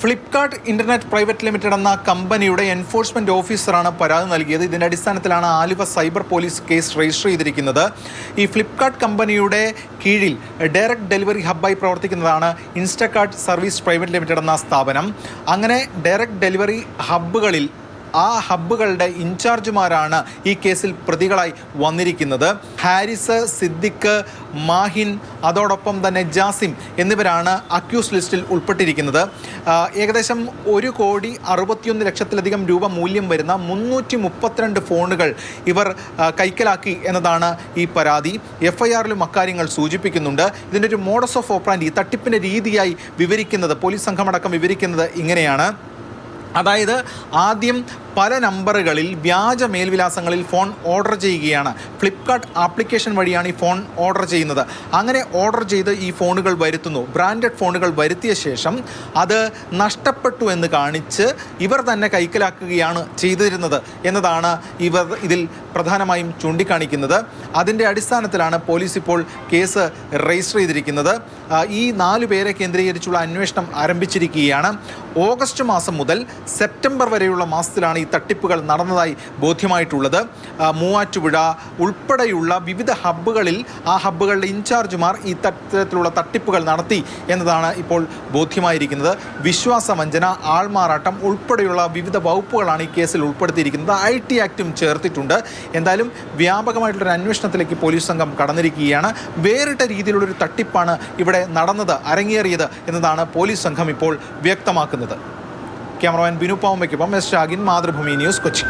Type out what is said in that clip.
Flipkart internet private limited എന്ന കമ്പനിയുടെ enforcement ഓഫീസറാണ് പരാതി നൽകിയത്. ഇതിന്റെ അടിസ്ഥാനത്തിലാണ് Aluva cyber police case register ചെയ്തിരിക്കുന്നത്. ഈ ഫ്ലിപ്കാർട്ട് കമ്പനിയുടെ കീഴിൽ ഡയറക്റ്റ് ഡെലിവറി ഹബ്ബായി പ്രവർത്തിക്കുന്നതാണ് ഇൻസ്റ്റകാർട്ട് സർവീസ് പ്രൈവറ്റ് ലിമിറ്റഡ് എന്ന സ്ഥാപനം. അങ്ങനെ ഡയറക്റ്റ് ഡെലിവറി ഹബ്ബുകളിൽ ആ ഹബ്ബുകളുടെ ഇൻചാർജുമാരാണ് ഈ കേസിൽ പ്രതികളായി വന്നിരിക്കുന്നത്. ഹാരിസ്, സിദ്ദിഖ്, മാഹിൻ, അതോടൊപ്പം തന്നെ ജാസിം എന്നിവരാണ് അക്യൂസ് ലിസ്റ്റിൽ ഉൾപ്പെട്ടിരിക്കുന്നത്. ഏകദേശം 1,61,00,000 രൂപ മൂല്യം വരുന്ന 332 ഫോണുകൾ ഇവർ കൈക്കലാക്കി എന്നതാണ് ഈ പരാതി. FIRലും അക്കാര്യങ്ങൾ സൂചിപ്പിക്കുന്നുണ്ട്. ഇതിൻ്റെ ഒരു മോഡസ് ഓഫ് ഓപ്പറാൻഡി, ഈ തട്ടിപ്പിൻ്റെ രീതിയായി വിവരിക്കുന്നത്, പോലീസ് സംഘമടക്കം വിവരിക്കുന്നത് ഇങ്ങനെയാണ്. അതായത് ആദ്യം പല നമ്പറുകളിൽ വ്യാജ മേൽവിലാസങ്ങളിൽ ഫോൺ ഓർഡർ ചെയ്യുകയാണ്. ഫ്ലിപ്കാർട്ട് ആപ്ലിക്കേഷൻ വഴിയാണ് ഈ ഫോൺ ഓർഡർ ചെയ്യുന്നത്. അങ്ങനെ ഓർഡർ ചെയ്ത് ഈ ഫോണുകൾ വരുത്തുന്നു. ബ്രാൻഡഡ് ഫോണുകൾ വരുത്തിയ ശേഷം അത് നഷ്ടപ്പെട്ടു എന്ന് കാണിച്ച് ഇവർ തന്നെ കൈക്കലാക്കുകയാണ് ചെയ്തിരുന്നത് എന്നതാണ് ഇവർ ഇതിൽ പ്രധാനമായും ചൂണ്ടിക്കാണിക്കുന്നത്. അതിൻ്റെ അടിസ്ഥാനത്തിലാണ് പോലീസ് ഇപ്പോൾ കേസ് രജിസ്റ്റർ ചെയ്തിരിക്കുന്നത്. ഈ 4 പേരെ കേന്ദ്രീകരിച്ചുള്ള അന്വേഷണം ആരംഭിച്ചിരിക്കുകയാണ്. ഓഗസ്റ്റ് മാസം മുതൽ സെപ്റ്റംബർ വരെയുള്ള മാസത്തിലാണ് ഈ തട്ടിപ്പുകൾ നടന്നതായി ബോധ്യമായിട്ടുള്ളത്. മൂവാറ്റുപുഴ ഉൾപ്പെടെയുള്ള വിവിധ ഹബ്ബുകളിൽ ആ ഹബ്ബുകളുടെ ഇൻചാർജുമാർ ഈ തരത്തിലുള്ള തട്ടിപ്പുകൾ നടത്തി എന്നതാണ് ഇപ്പോൾ ബോധ്യമായിരിക്കുന്നത്. വിശ്വാസവഞ്ചന, ആൾമാറാട്ടം ഉൾപ്പെടെയുള്ള വിവിധ വകുപ്പുകളാണ് ഈ കേസിൽ ഉൾപ്പെടുത്തിയിരിക്കുന്നത്. IT ആക്റ്റും ചേർത്തിട്ടുണ്ട്. എന്തായാലും വ്യാപകമായിട്ടുള്ളൊരു അന്വേഷണത്തിലേക്ക് പോലീസ് സംഘം കടന്നിരിക്കുകയാണ്. വേറിട്ട രീതിയിലുള്ളൊരു തട്ടിപ്പാണ് ഇവിടെ നടന്നത്, അരങ്ങേറിയത് എന്നതാണ് പോലീസ് സംഘം ഇപ്പോൾ വ്യക്തമാക്കുന്നത്. ക്യാമറമാൻ ബിനു പാവമ്മയ്ക്കൊപ്പം S. ഷാഗിൻ, മാതൃഭൂമി ന്യൂസ്, കൊച്ചി.